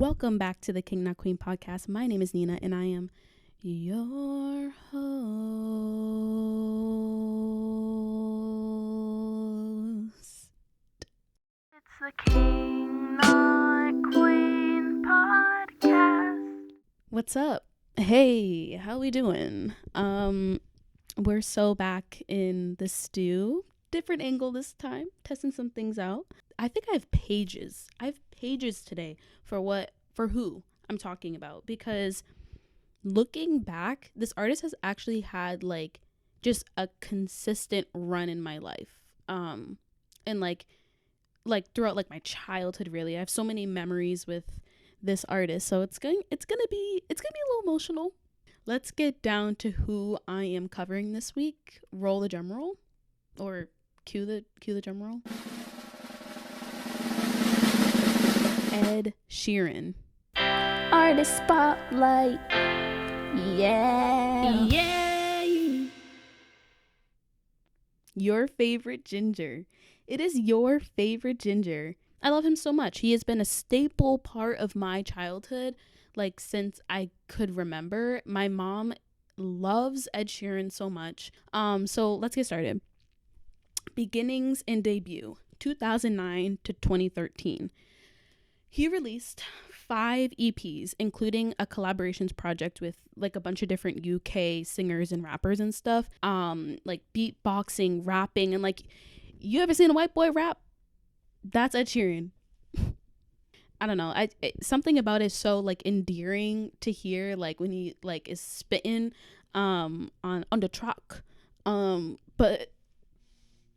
Welcome back to the King Not Queen podcast. My name is Nina and I am your host. It's the King Not Queen podcast. What's up? Hey, how we doing? We're so back in the stew. Different angle this time, testing some things out. I think I have pages. Today for who I'm talking about, because looking back, this artist has actually had like just a consistent run in my life. And like throughout like my childhood, really. I have so many memories with this artist, so it's gonna be a little emotional. Let's get down to who I am covering this week. Roll the drum roll, or cue the drum roll. Ed Sheeran. Artist Spotlight. Yeah. Yay! Your favorite ginger. It is your favorite ginger. I love him so much. He has been a staple part of my childhood, like since I could remember. My mom loves Ed Sheeran so much. So let's get started. Beginnings and debut, 2009 to 2013. He released 5 EPs, including a collaborations project with like a bunch of different UK singers and rappers and stuff. Like beatboxing, rapping, and like, you ever seen a white boy rap? That's Ed Sheeran. I don't know. Something about it is so like endearing to hear, like when he like is spitting on the track. But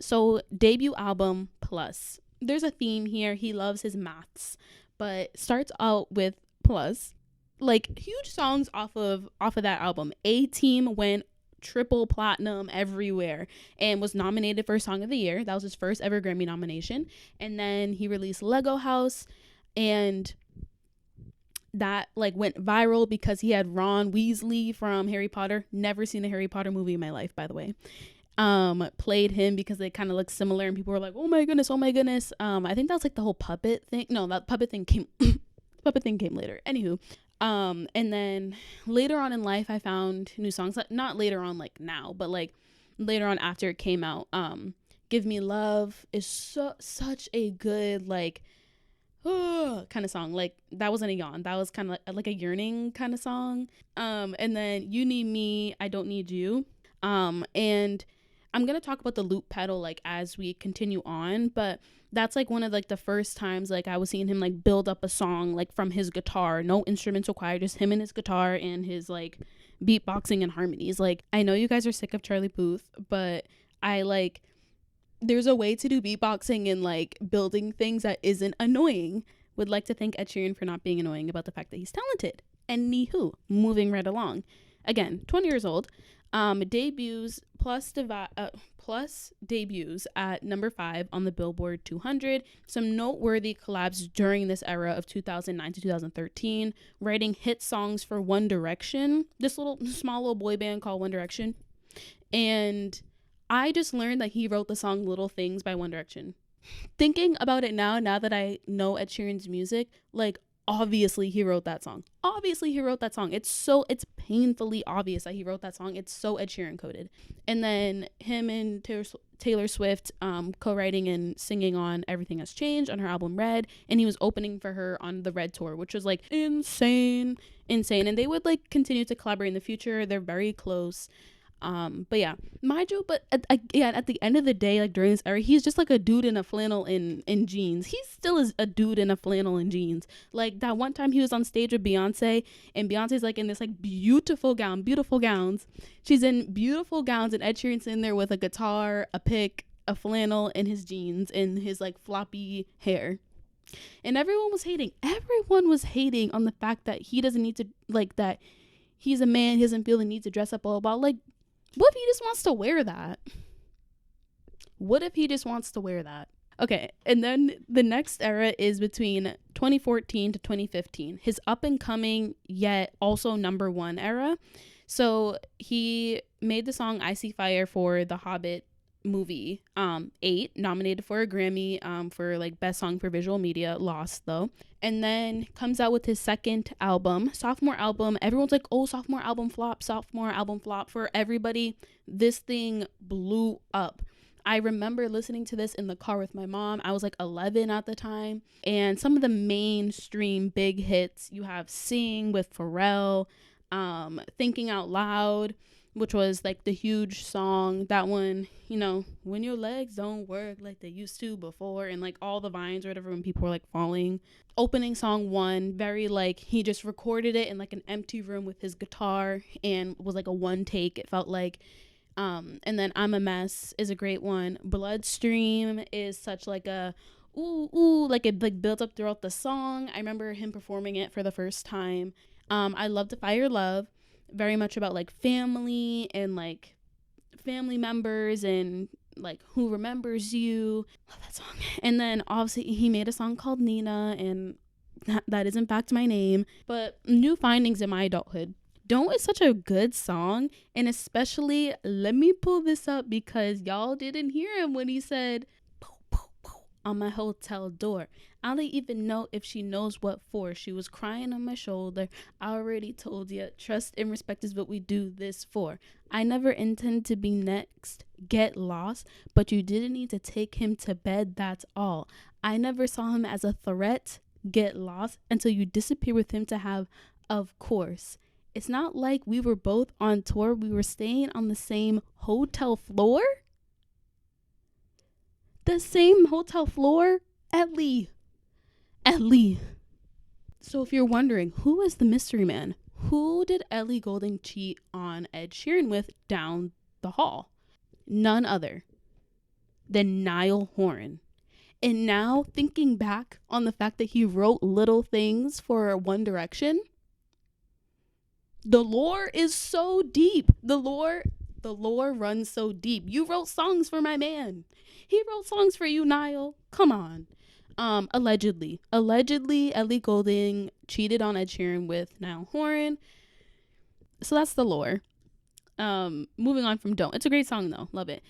so debut album plus. There's a theme here. He loves his maths, but starts out with plus. Like huge songs off of that album. A-Team went triple platinum everywhere and was nominated for Song of the Year. That was his first ever Grammy nomination. And then he released Lego House, and that like went viral because he had Ron Weasley from Harry Potter. Never seen a Harry Potter movie in my life, by the way. Played him because they kind of look similar, and people were like, oh my goodness. I think that was like the whole puppet thing. No, that puppet thing came later. Anywho, and then later on in life I found new songs, like not later on like now, but like later on after it came out. Give Me Love is such a good like kind of song. Like that wasn't a yawn, that was kind of like a yearning kind of song. And then You Need Me, I Don't Need You. And I'm gonna talk about the loop pedal like as we continue on, but that's like one of like the first times like I was seeing him like build up a song like from his guitar, no instruments required, just him and his guitar and his like beatboxing and harmonies. Like, I know you guys are sick of Charlie Puth, but I like, there's a way to do beatboxing and like building things that isn't annoying. Would like to thank Ed Sheeran for not being annoying about the fact that he's talented. Anywho, moving right along. Again, 20 years old. Debuts debuts at number 5 on the Billboard 200. Some noteworthy collabs during this era of 2009 to 2013, writing hit songs for One Direction, this small little boy band called One Direction. And I just learned that he wrote the song Little Things by One Direction. Thinking about it now that I know Ed Sheeran's music, like, obviously he wrote that song. It's painfully obvious that he wrote that song. It's so Ed Sheeran coded. And then him and Taylor Swift co-writing and singing on Everything Has Changed on her album Red, and he was opening for her on the Red tour, which was like insane. And they would like continue to collaborate in the future. They're very close. But yeah, mind you, but at the end of the day, like during this era, he's just like a dude in a flannel in jeans. He still is a dude in a flannel in jeans. Like that one time he was on stage with Beyonce, and Beyonce's like in this like beautiful gowns. She's in beautiful gowns, and Ed Sheeran's in there with a guitar, a pick, a flannel, and his jeans and his like floppy hair. And everyone was hating on the fact that he doesn't need to, like, that he's a man, he doesn't feel the need to dress up, blah, blah, blah. Like, what if he just wants to wear that? Okay, and then the next era is between 2014 to 2015, his up and coming yet also number 1 era. So he made the song I See Fire for the Hobbit movie. 8, nominated for a Grammy for like best song for visual media, lost though. And then comes out with his second album, sophomore album. Everyone's like, oh, sophomore album flop, sophomore album flop. For everybody, this thing blew up. I remember listening to this in the car with my mom. I was like 11 at the time. And some of the mainstream big hits, you have Sing with Pharrell, Thinking Out Loud, which was like the huge song. That one, you know, when your legs don't work like they used to before, and like all the vines or whatever when people were like falling. Opening song 1, very like he just recorded it in like an empty room with his guitar and was like a one take, it felt like. And then I'm a Mess is a great one. Bloodstream is such like a ooh, like it like built up throughout the song. I remember him performing it for the first time. I Love to Fire Love, very much about like family and like family members and like who remembers you. Love that song. And then obviously he made a song called Nina, and that is in fact my name. But new findings in my adulthood. Don't is such a good song, and especially let me pull this up because y'all didn't hear him when he said "Pooh, pooh, pooh" on my hotel door. I don't even know if she knows what for. She was crying on my shoulder. I already told you, trust and respect is what we do this for. I never intended to be next. Get lost, but you didn't need to take him to bed, that's all. I never saw him as a threat. Get lost until you disappear with him to have, of course. It's not like we were both on tour. We were staying on the same hotel floor. The same hotel floor? Ellie. So if you're wondering, who is the mystery man? Who did Ellie Goulding cheat on Ed Sheeran with down the hall? None other than Niall Horan. And now thinking back on the fact that he wrote Little Things for One Direction, the lore is so deep. The lore runs so deep. You wrote songs for my man. He wrote songs for you, Niall. Come on. Allegedly, Ellie Goulding cheated on Ed Sheeran with Niall Horan. So that's the lore. Moving on from Don't. It's a great song though. Love it.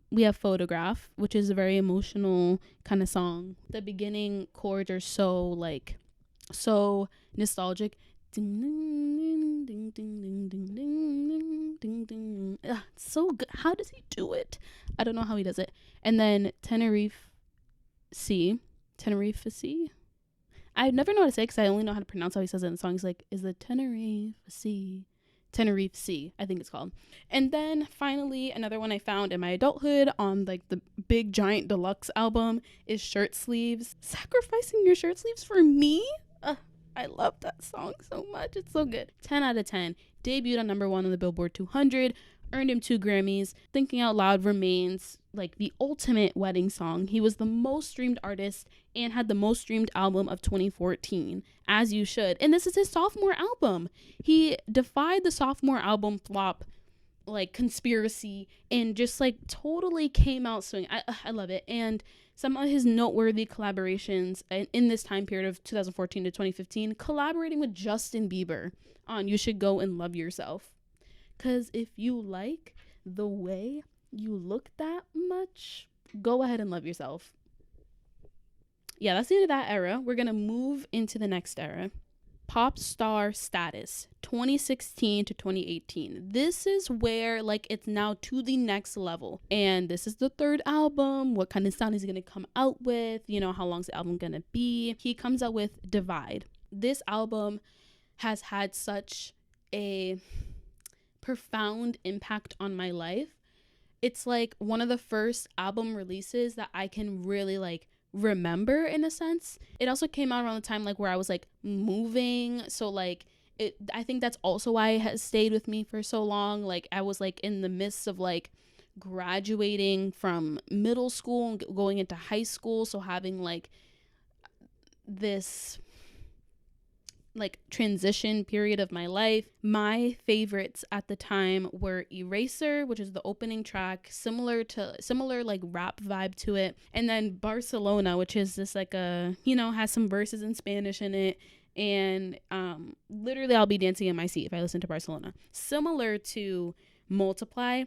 We have Photograph, which is a very emotional kind of song. The beginning chords are so nostalgic. Ding, ding, ding, ding, ding, ding, ding, ding, ding. Ugh, so good. How does he do it? I don't know how he does it. And then Tenerife C. I never know how to say it because I only know how to pronounce how he says it in the song. He's like, is the Tenerife C, I think it's called. And then finally, another one I found in my adulthood on like the big giant deluxe album is Shirt Sleeves. Sacrificing your shirt sleeves for me? I love that song so much. It's so good. 10 out of 10. Debuted on number 1 on the Billboard 200. Earned him 2 Grammys. Thinking Out Loud remains like the ultimate wedding song. He was the most streamed artist and had the most streamed album of 2014, as you should. And this is his sophomore album. He defied the sophomore album flop like conspiracy and just like totally came out swinging. I love it. And some of his noteworthy collaborations in this time period of 2014 to 2015, collaborating with Justin Bieber on You Should Go and Love Yourself. Because if you like the way you look that much, go ahead and love yourself. Yeah, that's the end of that era. We're going to move into the next era. Pop star status, 2016 to 2018. This is where like it's now to the next level. And this is the 3rd album. What kind of sound is he going to come out with? You know, how long's the album going to be? He comes out with Divide. This album has had such a profound impact on my life. It's like one of the first album releases that I can really like remember in a sense. It also came out around the time like where I was like moving, so like I think that's also why it has stayed with me for so long. Like I was like in the midst of like graduating from middle school and going into high school, so having like this like transition period of my life. My favorites at the time were Eraser, which is the opening track, similar like rap vibe to it, and then Barcelona, which is this like a, you know, has some verses in Spanish in it, and literally I'll be dancing in my seat if I listen to Barcelona. Similar to Multiply,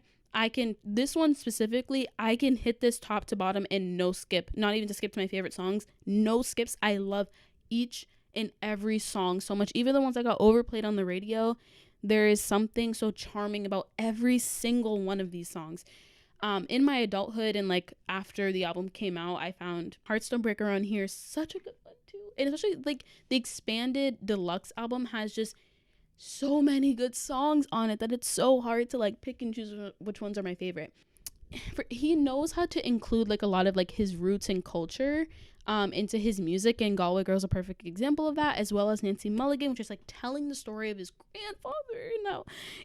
This one specifically, I can hit this top to bottom and no skip, not even to skip to my favorite songs, no skips. I love each and every song so much. Even the ones that got overplayed on the radio, there is something so charming about every single one of these songs. In my adulthood and like after the album came out, I found Heartstone Breaker on here, such a good one too. And especially like the expanded deluxe album has just so many good songs on it that it's so hard to like pick and choose which ones are my favorite. He knows how to include like a lot of like his roots and culture into his music, and Galway Girl's a perfect example of that, as well as Nancy Mulligan, which is like telling the story of his grandfather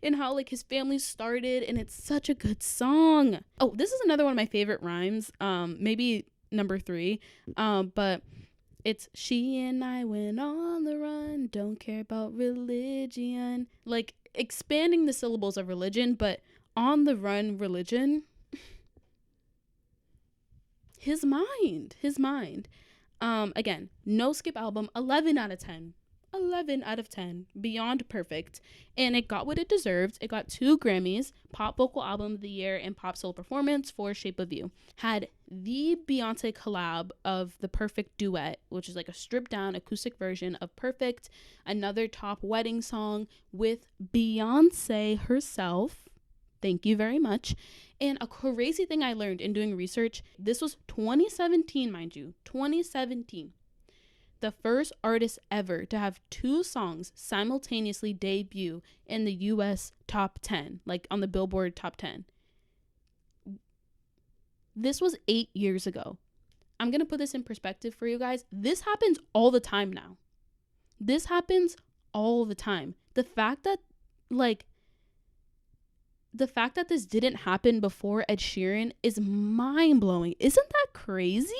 and how like his family started, and it's such a good song. Oh, this is another one of my favorite rhymes, maybe number 3, but it's she and I went on the run, don't care about religion, like expanding the syllables of religion, but on the run religion. His mind. Again, no skip album, 11 out of 10. 11 out of 10. Beyond perfect. And it got what it deserved. It got 2 Grammys, Pop Vocal Album of the Year and Pop Soul Performance for Shape of You. Had the Beyonce collab of the Perfect Duet, which is like a stripped down acoustic version of Perfect. Another top wedding song with Beyonce herself. Thank you very much. And a crazy thing I learned in doing research, this was 2017, mind you, 2017. The first artist ever to have 2 songs simultaneously debut in the US top 10, like on the Billboard top 10. This was 8 years ago. I'm going to put this in perspective for you guys. This happens all the time now. This happens all the time. The fact that this didn't happen before Ed Sheeran is mind-blowing. Isn't that crazy?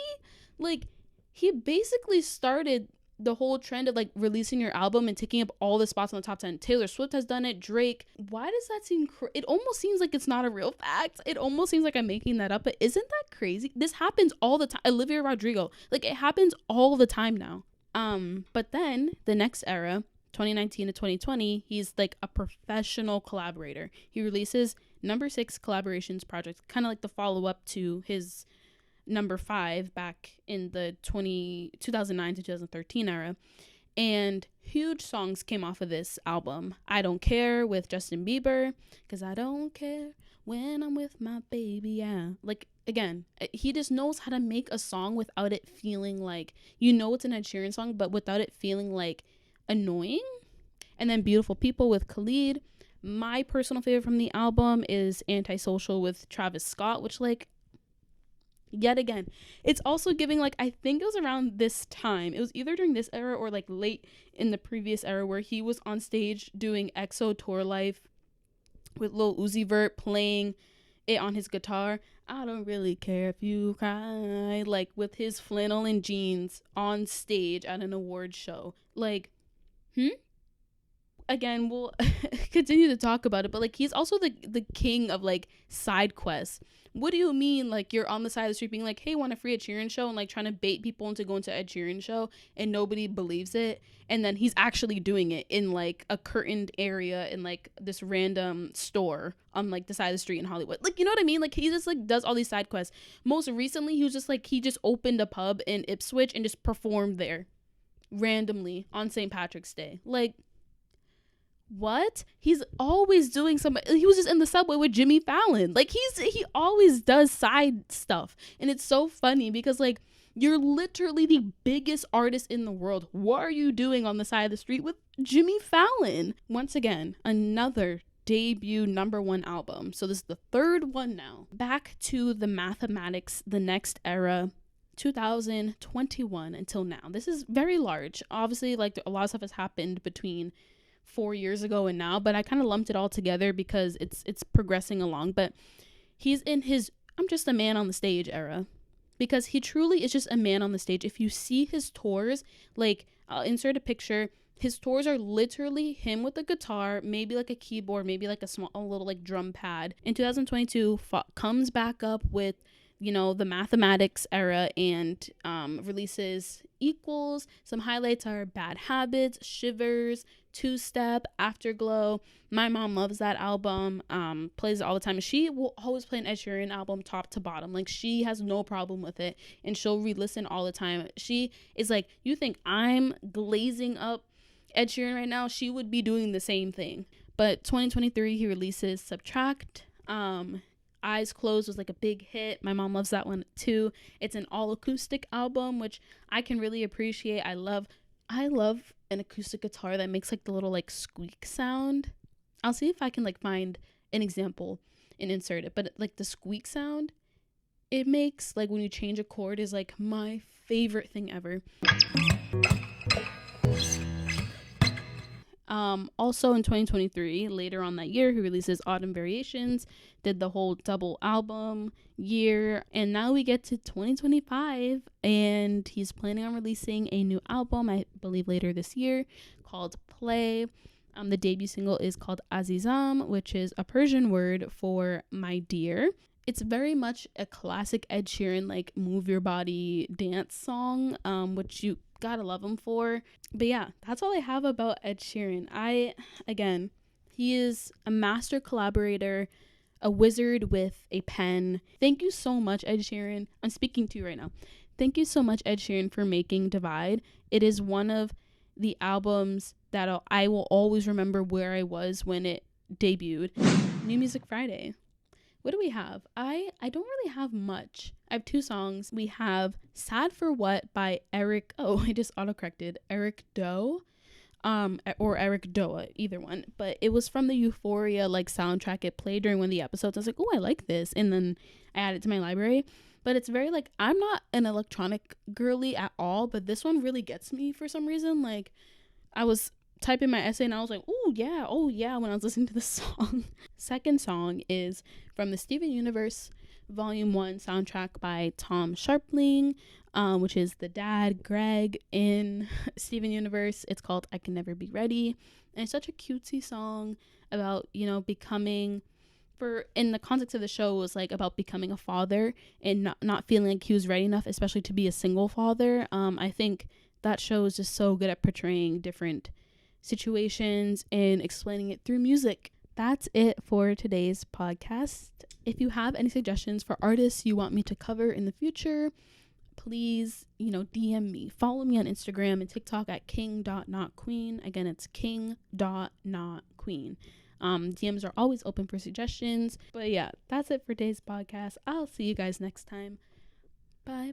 Like, he basically started the whole trend of like releasing your album and taking up all the spots on the top 10. Taylor Swift has done it. Drake. Why does that seem it almost seems like it's not a real fact. It almost seems like I'm making that up, but isn't that crazy? This happens all the time. Olivia Rodrigo. Like, it happens all the time now. But then the next era, 2019 to 2020, he's like a professional collaborator. He releases number 6 collaborations projects, kind of like the follow-up to his number 5 back in the 2009 to 2013 era. And huge songs came off of this album. I Don't Care with Justin Bieber, because I don't care when I'm with my baby, yeah. Like, again, he just knows how to make a song without it feeling like, it's an Ed Sheeran song, but without it feeling like annoying. And then Beautiful People with Khalid. My personal favorite from the album is Antisocial with Travis Scott, which, like, yet again, it's also giving, like, I think it was around this time. It was either during this era or like late in the previous era where he was on stage doing EXO Tour Life with Lil Uzi Vert playing it on his guitar. I don't really care if you cry, like, with his flannel and jeans on stage at an award show. Like, again, we'll continue to talk about it, but like, he's also the king of like side quests. What do you mean, like, you're on the side of the street being like, hey, want a free Ed Sheeran show, and like trying to bait people into going to Ed Sheeran show, and nobody believes it, and then he's actually doing it in like a curtained area in like this random store on like the side of the street in Hollywood. Like, you know what I mean? Like, he just like does all these side quests. Most recently, he was just like, he just opened a pub in Ipswich and just performed there randomly on St. Patrick's Day. Like, what? He's always doing something. He was just in the subway with Jimmy Fallon. Like, he always does side stuff, and it's so funny because like, you're literally the biggest artist in the world. What are you doing on the side of the street with Jimmy Fallon? Once again, another debut number 1 album. So this is the 3rd one now. Back to the mathematics, the next era, 2021 until now. This is very large. Obviously, like, a lot of stuff has happened between 4 years ago and now, but I kind of lumped it all together because it's progressing along. But he's in his I'm just a man on the stage era, because he truly is just a man on the stage. If you see his tours, like, I'll insert a picture. His tours are literally him with a guitar, maybe like a keyboard, maybe like a little like drum pad. In 2022, comes back up with, the mathematics era and releases equals. Some highlights are Bad Habits, Shivers, Two Step, Afterglow. My mom loves that album, plays it all the time. She will always play an Ed Sheeran album top to bottom. Like, she has no problem with it, and she'll re-listen all the time. She is like, you think I'm glazing up Ed Sheeran right now? She would be doing the same thing. But 2023, he releases Subtract. Eyes Closed was like a big hit. My mom loves that one too. It's an all acoustic album, which I can really appreciate. I love an acoustic guitar that makes like the little like squeak sound. I'll see if I can like find an example and insert it. But like the squeak sound it makes, like when you change a chord, is like my favorite thing ever. Also in 2023, later on that year, he releases Autumn Variations, did the whole double album year, and now we get to 2025, and he's planning on releasing a new album, I believe later this year, called Play. The debut single is called Azizam, which is a Persian word for my dear. It's very much a classic Ed Sheeran, like move your body dance song, which you gotta love him for. But yeah, that's all I have about Ed Sheeran. Again, he is a master collaborator, a wizard with a pen. Thank you so much, Ed Sheeran. I'm speaking to you right now. Thank you so much, Ed Sheeran, for making Divide. It is one of the albums that I will always remember where I was when it debuted. New Music Friday. What do we have? I don't really have much. I have 2 songs. We have Sad for What by Eric. Oh, I just autocorrected. Eric Doe. Or Eric Doa, either one. But it was from the Euphoria like soundtrack. It played during one of the episodes. I was like, oh, I like this. And then I added it to my library. But it's very like, I'm not an electronic girly at all, but this one really gets me for some reason. Like, I was typing my essay and I was like, oh yeah, when I was listening to the song. Second song is from the Steven Universe Volume 1 soundtrack by Tom Sharpling, which is the dad, Greg, in Steven Universe. It's called I Can Never Be Ready. And it's such a cutesy song about, becoming, in the context of the show, was like about becoming a father and not feeling like he was ready enough, especially to be a single father. I think that show is just so good at portraying different situations and explaining it through music. That's it for today's podcast. If you have any suggestions for artists you want me to cover in the future, please, DM me. Follow me on Instagram and TikTok at king.notqueen. Again, it's king.notqueen. DMs are always open for suggestions. But yeah, that's it for today's podcast. I'll see you guys next time. Bye.